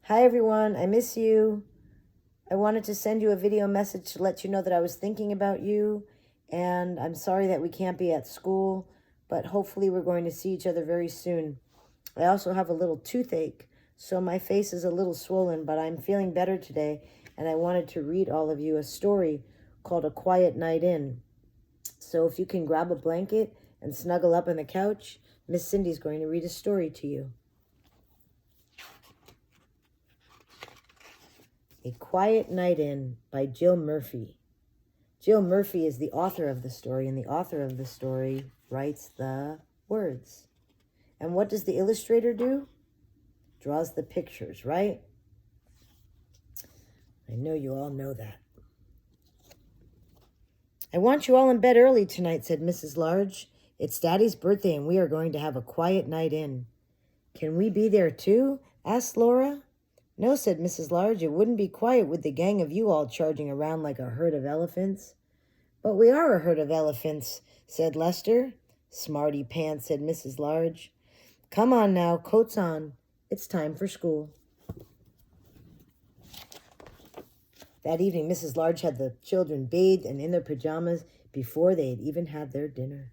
Hi everyone, I miss you. I wanted to send you a video message to let you know that I was thinking about you, and I'm sorry that we can't be at school, but hopefully we're going to see each other very soon. I also have a little toothache, so my face is a little swollen, but I'm feeling better today, and I wanted to read all of you a story called A Quiet Night In. So if you can grab a blanket and snuggle up on the couch, Miss Cindy's going to read a story to you. A Quiet Night In by Jill Murphy. Jill Murphy is the author of the story, and the author of the story writes the words. And what does the illustrator do? Draws the pictures, right? I know you all know that. I want you all in bed early tonight, said Mrs. Large. It's Daddy's birthday, and we are going to have a quiet night in. Can we be there too? Asked Laura. No, said Mrs. Large, it wouldn't be quiet with the gang of you all charging around like a herd of elephants. But we are a herd of elephants, said Lester. Smarty pants, said Mrs. Large. Come on now, coats on. It's time for school. That evening, Mrs. Large had the children bathed and in their pajamas before they had even had their dinner.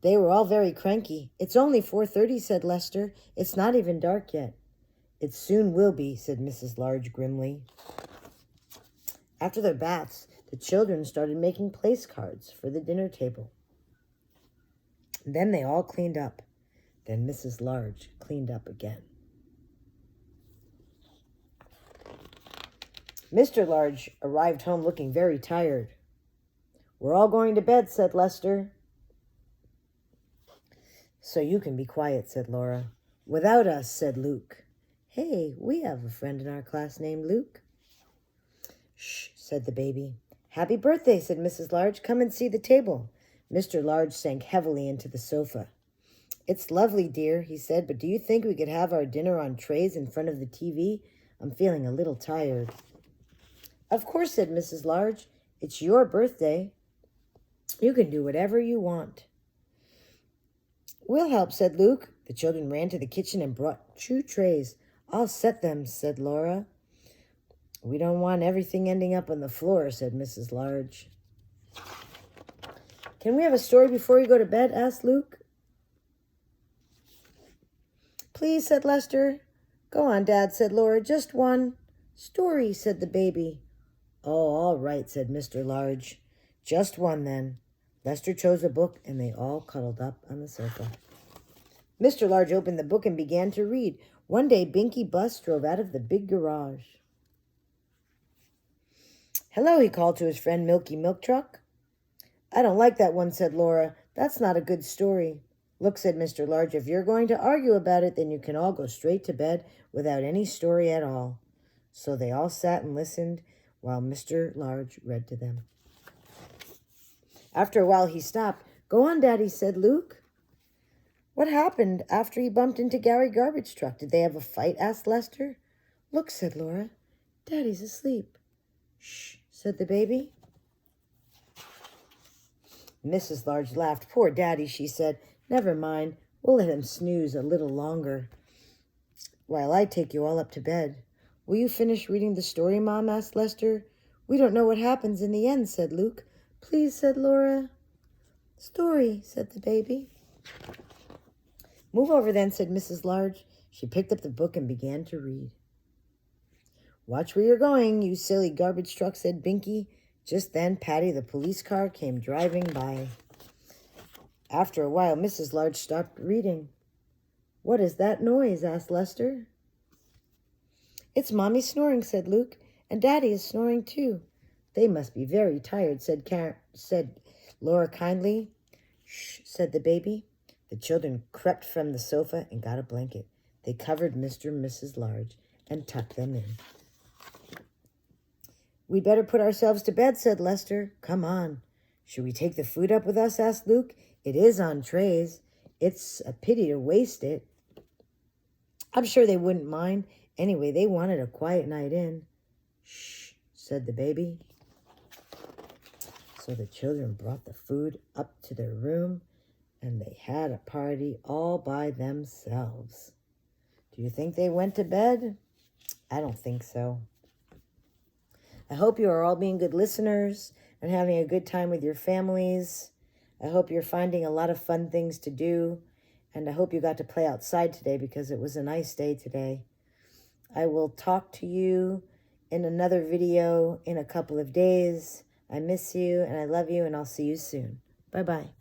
They were all very cranky. It's only 4:30, said Lester. It's not even dark yet. It soon will be, said Mrs. Large grimly. After their baths, the children started making place cards for the dinner table. Then they all cleaned up. Then Mrs. Large cleaned up again. Mr. Large arrived home looking very tired. We're all going to bed, said Lester. So you can be quiet, said Laura. Without us, said Luke. Hey, we have a friend in our class named Luke. Shh, said the baby. Happy birthday, said Mrs. Large. Come and see the table. Mr. Large sank heavily into the sofa. It's lovely, dear, he said, but do you think we could have our dinner on trays in front of the TV? I'm feeling a little tired. Of course, said Mrs. Large. It's your birthday. You can do whatever you want. We'll help, said Luke. The children ran to the kitchen and brought 2 trays. I'll set them, said Laura. We don't want everything ending up on the floor, said Mrs. Large. Can we have a story before you go to bed? Asked Luke. Please, said Lester. Go on, Dad, said Laura. Just one. Story, said the baby. Oh, all right, said Mr. Large. Just one, then. Lester chose a book, and they all cuddled up on the sofa. Mr. Large opened the book and began to read. One day, Binky Bus drove out of the big garage. Hello, he called to his friend Milky Milk Truck. I don't like that one, said Laura. That's not a good story. Look, said Mr. Large, if you're going to argue about it, then you can all go straight to bed without any story at all. So they all sat and listened while Mr. Large read to them. After a while, he stopped. Go on, Daddy, said Luke. What happened after he bumped into Gary Garbage Truck? Did they have a fight? Asked Lester. Look, said Laura. Daddy's asleep. Shh, said the baby. Mrs. Large laughed. Poor Daddy, she said. Never mind. We'll let him snooze a little longer while I take you all up to bed. Will you finish reading the story, Mom? Asked Lester. We don't know what happens in the end, said Luke. Please, said Laura. Story, said the baby. Move over then, said Mrs. Large. She picked up the book and began to read. Watch where you're going, you silly garbage truck, said Binky. Just then, Patty, the police car, came driving by. After a while, Mrs. Large stopped reading. What is that noise? Asked Lester. It's Mommy snoring, said Luke, and Daddy is snoring too. They must be very tired, said Laura kindly. Shh, said the baby. The children crept from the sofa and got a blanket. They covered Mr. and Mrs. Large and tucked them in. We'd better put ourselves to bed, said Lester. Come on. Should we take the food up with us? Asked Luke. It is on trays. It's a pity to waste it. I'm sure they wouldn't mind. Anyway, they wanted a quiet night in. Shh, said the baby. So the children brought the food up to their room, and they had a party all by themselves. Do Do you think they went to bed? I don't think so. I hope you are all being good listeners and having a good time with your families. I hope you're finding a lot of fun things to do. And I hope you got to play outside today because it was a nice day today. I will talk to you in another video in a couple of days. I miss you and I love you, and I'll see you soon. Bye-bye.